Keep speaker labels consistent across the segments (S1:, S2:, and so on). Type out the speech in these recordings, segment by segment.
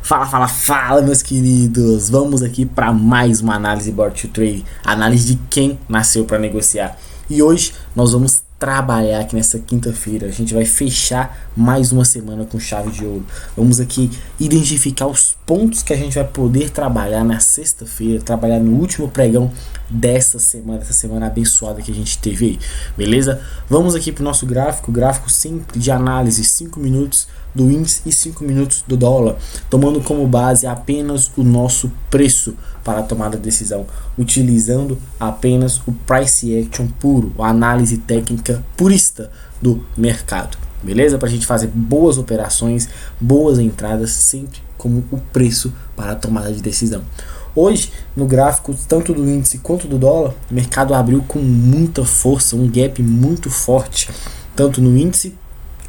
S1: Fala, meus queridos! Vamos aqui para mais uma análise Board to Trade, análise de quem nasceu para negociar. E hoje nós vamos trabalhar aqui nessa quinta-feira. A gente vai fechar mais uma semana com chave de ouro. Vamos aqui identificar os pontos que a gente vai poder trabalhar na sexta-feira, trabalhar no último pregão dessa semana abençoada que a gente teve aí, beleza? Vamos aqui para o nosso gráfico sempre de análise, 5 minutos do índice e 5 minutos do dólar, tomando como base apenas o nosso preço para a tomada de decisão, utilizando apenas o price action puro, a análise técnica purista do mercado, beleza? Para a gente fazer boas operações, boas entradas, sempre como o preço para a tomada de decisão. Hoje, no gráfico tanto do índice quanto do dólar, o mercado abriu com muita força, um gap muito forte, tanto no índice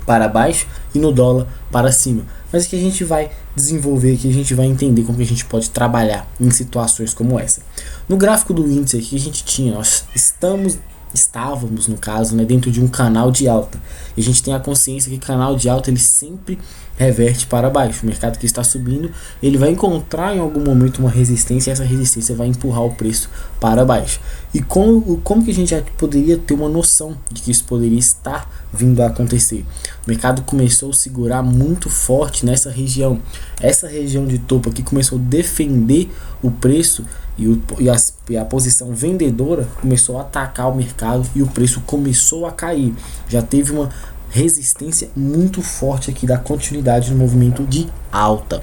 S1: para baixo e no dólar para cima. Mas que a gente vai desenvolver, que a gente vai entender como que a gente pode trabalhar em situações como essa. No gráfico do índice aqui a gente tinha, nós estávamos no caso, né, dentro de um canal de alta. E a gente tem a consciência que canal de alta ele sempre reverte para baixo. O mercado que está subindo, ele vai encontrar em algum momento uma resistência, e essa resistência vai empurrar o preço para baixo. E como que a gente já poderia ter uma noção de que isso poderia estar vindo a acontecer? O mercado começou a segurar muito forte nessa região. Essa região de topo aqui começou a defender o preço e a posição vendedora começou a atacar o mercado e o preço começou a cair. Já teve uma resistência muito forte aqui da continuidade no movimento de alta.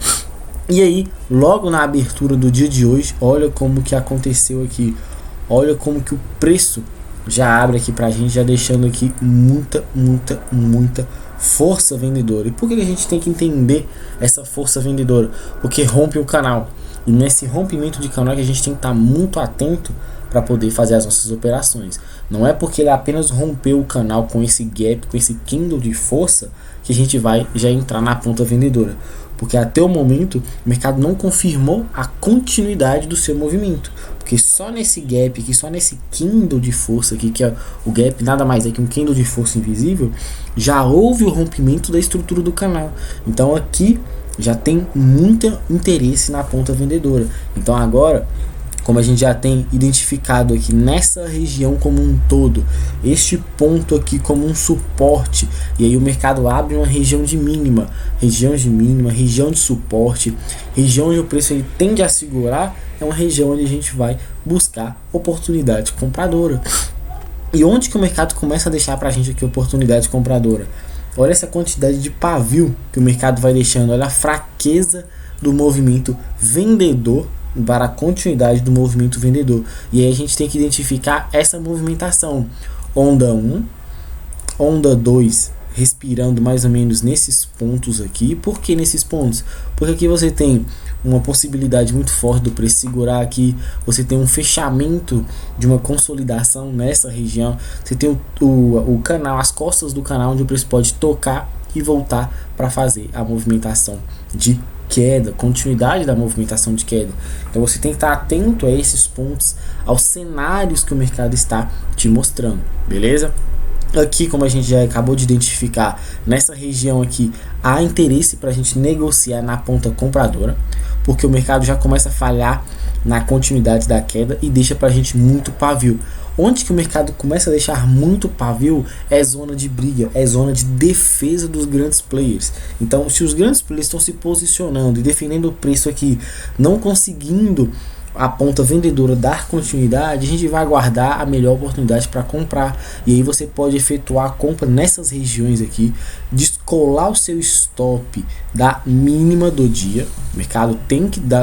S1: E aí, logo na abertura do dia de hoje, olha como que aconteceu aqui. Olha como que o preço já abre aqui pra gente, já deixando aqui muita força vendedora. E por que a gente tem que entender essa força vendedora? Porque rompe o canal. E nesse rompimento de canal que a gente tem que estar muito atento para poder fazer as nossas operações. Não é porque ele apenas rompeu o canal com esse gap, com esse candle de força, que a gente vai já entrar na ponta vendedora. Porque até o momento o mercado não confirmou a continuidade do seu movimento. Porque só nesse gap aqui, só nesse candle de força aqui, que é o gap nada mais é que um candle de força invisível, já houve o rompimento da estrutura do canal. Então aqui já tem muito interesse na ponta vendedora. Então agora, como a gente já tem identificado aqui nessa região como um todo, este ponto aqui como um suporte, e aí o mercado abre uma região de mínima, região de suporte, região onde o preço ele tende a segurar, é uma região onde a gente vai buscar oportunidade compradora. E onde que o mercado começa a deixar pra gente aqui oportunidade compradora? Olha essa quantidade de pavio que o mercado vai deixando, olha a fraqueza do movimento vendedor para a continuidade do movimento vendedor. E aí a gente tem que identificar essa movimentação. Onda 1, onda 2, respirando mais ou menos nesses pontos aqui. Por que nesses pontos? Porque aqui você tem uma possibilidade muito forte do preço segurar aqui, você tem um fechamento de uma consolidação nessa região, você tem o canal, as costas do canal onde o preço pode tocar e voltar para fazer a movimentação de queda, continuidade da movimentação de queda. Então você tem que estar atento a esses pontos, aos cenários que o mercado está te mostrando, beleza? Aqui, como a gente já acabou de identificar, nessa região aqui há interesse para a gente negociar na ponta compradora, porque o mercado já começa a falhar na continuidade da queda e deixa para a gente muito pavio. Onde que o mercado começa a deixar muito pavio é zona de briga, é zona de defesa dos grandes players. Então, se os grandes players estão se posicionando e defendendo o preço aqui, não conseguindo a ponta vendedora dar continuidade, a gente vai aguardar a melhor oportunidade para comprar. E aí você pode efetuar a compra nessas regiões aqui, descolar o seu stop da mínima do dia. O mercado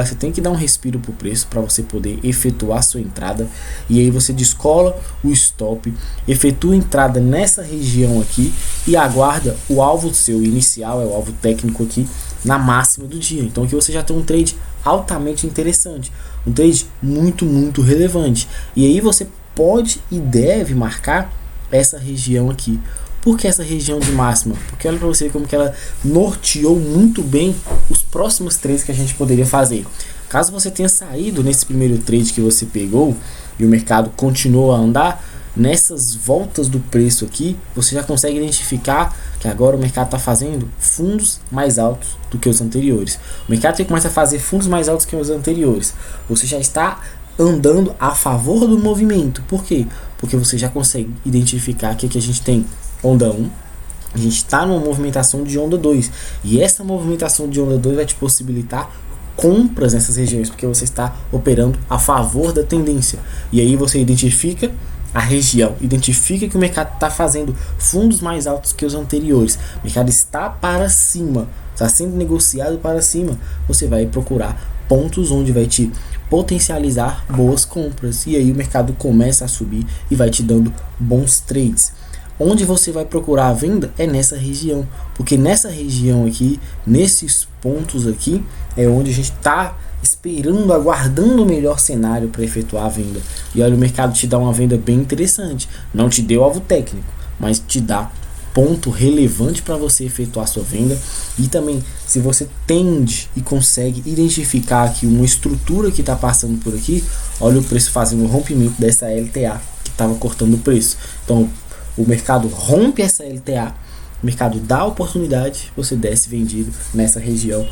S1: você tem que dar um respiro para o preço para você poder efetuar a sua entrada. E aí você descola o stop, efetua a entrada nessa região aqui e aguarda o alvo seu inicial, é o alvo técnico aqui, na máxima do dia. Então aqui você já tem um trade altamente interessante, um trade muito relevante. E aí você pode e deve marcar essa região aqui. Por que essa região de máxima? Porque olha para você como que ela norteou muito bem os próximos trades que a gente poderia fazer. Caso você tenha saído nesse primeiro trade que você pegou e o mercado continuou a andar, nessas voltas do preço aqui, você já consegue identificar que agora o mercado está fazendo fundos mais altos do que os anteriores. O mercado que começa a fazer fundos mais altos que os anteriores, você já está andando a favor do movimento. Por quê? Porque você já consegue identificar que aqui a gente tem onda 1, a gente está numa movimentação de onda 2, e essa movimentação de onda 2 vai te possibilitar compras nessas regiões, porque você está operando a favor da tendência. E aí você identifica a região, identifica que o mercado está fazendo fundos mais altos que os anteriores, o mercado está para cima, está sendo negociado para cima, você vai procurar pontos onde vai te potencializar boas compras, e aí o mercado começa a subir e vai te dando bons trades. Onde você vai procurar a venda é nessa região, porque nessa região aqui, nesses pontos aqui, é onde a gente está esperando, aguardando o melhor cenário para efetuar a venda. E olha, o mercado te dá uma venda bem interessante, não te deu alvo técnico, mas te dá ponto relevante para você efetuar sua venda. E também, se você tende e consegue identificar aqui uma estrutura que está passando por aqui, olha o preço fazendo o rompimento dessa LTA que estava cortando o preço. Então o mercado rompe essa LTA, o mercado dá a oportunidade, você desce vendido nessa região.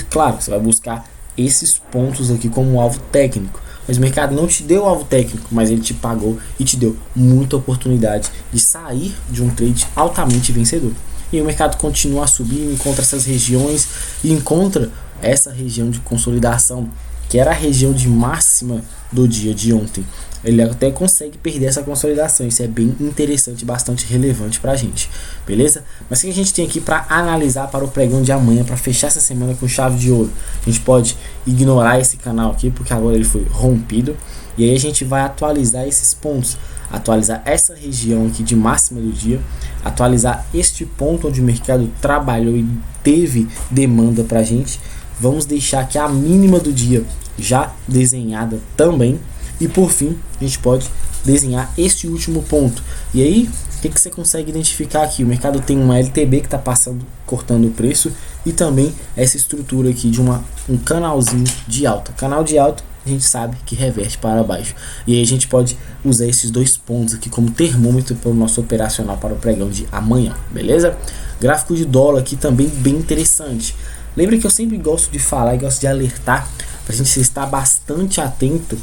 S1: Claro, você vai buscar esses pontos aqui como alvo técnico, mas o mercado não te deu alvo técnico, mas ele te pagou e te deu muita oportunidade de sair de um trade altamente vencedor. E o mercado continua a subir, encontra essas regiões e encontra essa região de consolidação, que era a região de máxima do dia de ontem. Ele até consegue perder essa consolidação. Isso é bem interessante, bastante relevante pra gente, beleza? Mas o que a gente tem aqui para analisar para o pregão de amanhã, para fechar essa semana com chave de ouro? A gente pode ignorar esse canal aqui, porque agora ele foi rompido, e aí a gente vai atualizar esses pontos, atualizar essa região aqui de máxima do dia, atualizar este ponto onde o mercado trabalhou e teve demanda pra gente. Vamos deixar aqui a mínima do dia já desenhada também. E por fim, a gente pode desenhar este último ponto. E aí, o que você consegue identificar aqui? O mercado tem uma LTB que está passando, cortando o preço, e também essa estrutura aqui de um canalzinho de alta. Canal de alta, a gente sabe que reverte para baixo. E aí a gente pode usar esses dois pontos aqui como termômetro para o nosso operacional para o pregão de amanhã, beleza? Gráfico de dólar aqui também bem interessante. Lembra que eu sempre gosto de falar e gosto de alertar para a gente estar bastante atento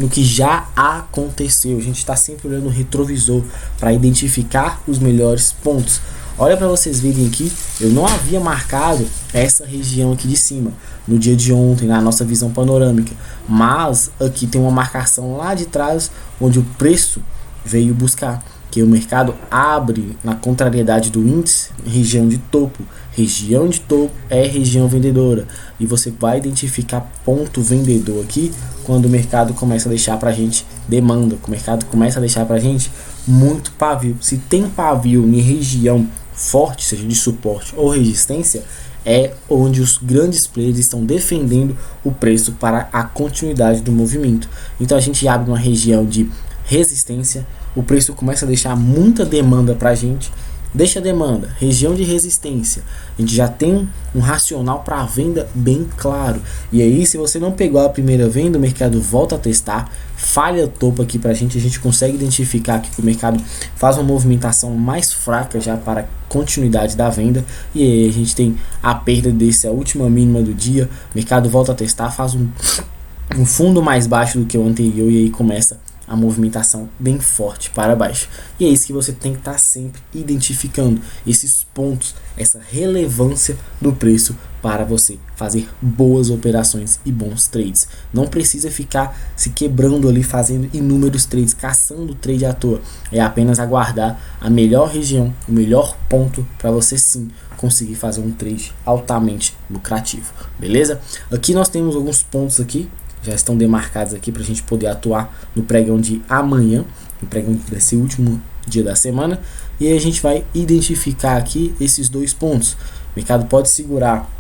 S1: no que já aconteceu. A gente está sempre olhando o retrovisor para identificar os melhores pontos. Olha para vocês verem aqui, eu não havia marcado essa região aqui de cima no dia de ontem, na nossa visão panorâmica, mas aqui tem uma marcação lá de trás onde o preço veio buscar, que o mercado abre na contrariedade do índice, região de topo. Região de topo é região vendedora, e você vai identificar ponto vendedor aqui quando o mercado começa a deixar pra gente demanda, o mercado começa a deixar pra gente muito pavio. Se tem pavio em região forte, seja de suporte ou resistência, é onde os grandes players estão defendendo o preço para a continuidade do movimento. Então a gente abre uma região de resistência, o preço começa a deixar muita demanda pra gente, deixa a demanda, região de resistência, a gente já tem um racional para a venda bem claro. E aí, se você não pegou a primeira venda, o mercado volta a testar, falha topo aqui para a gente consegue identificar que o mercado faz uma movimentação mais fraca já para a continuidade da venda, e aí a gente tem a perda desse, a última mínima do dia, o mercado volta a testar, faz um fundo mais baixo do que o anterior, e aí começa a movimentação bem forte para baixo. E é isso que você tem que estar sempre identificando, esses pontos, essa relevância do preço para você fazer boas operações e bons trades. Não precisa ficar se quebrando ali, fazendo inúmeros trades, caçando trade à toa. É apenas aguardar a melhor região, o melhor ponto para você sim conseguir fazer um trade altamente lucrativo, beleza? Aqui nós temos alguns pontos aqui, já estão demarcados aqui para a gente poder atuar no pregão de amanhã, no pregão desse último dia da semana, e aí a gente vai identificar aqui esses dois pontos. O mercado pode segurar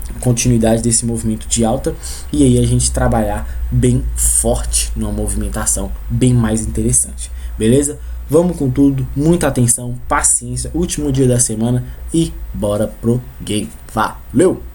S1: a continuidade desse movimento de alta, e aí a gente trabalhar bem forte numa movimentação bem mais interessante, beleza? Vamos com tudo, muita atenção, paciência, último dia da semana e bora pro game. Valeu!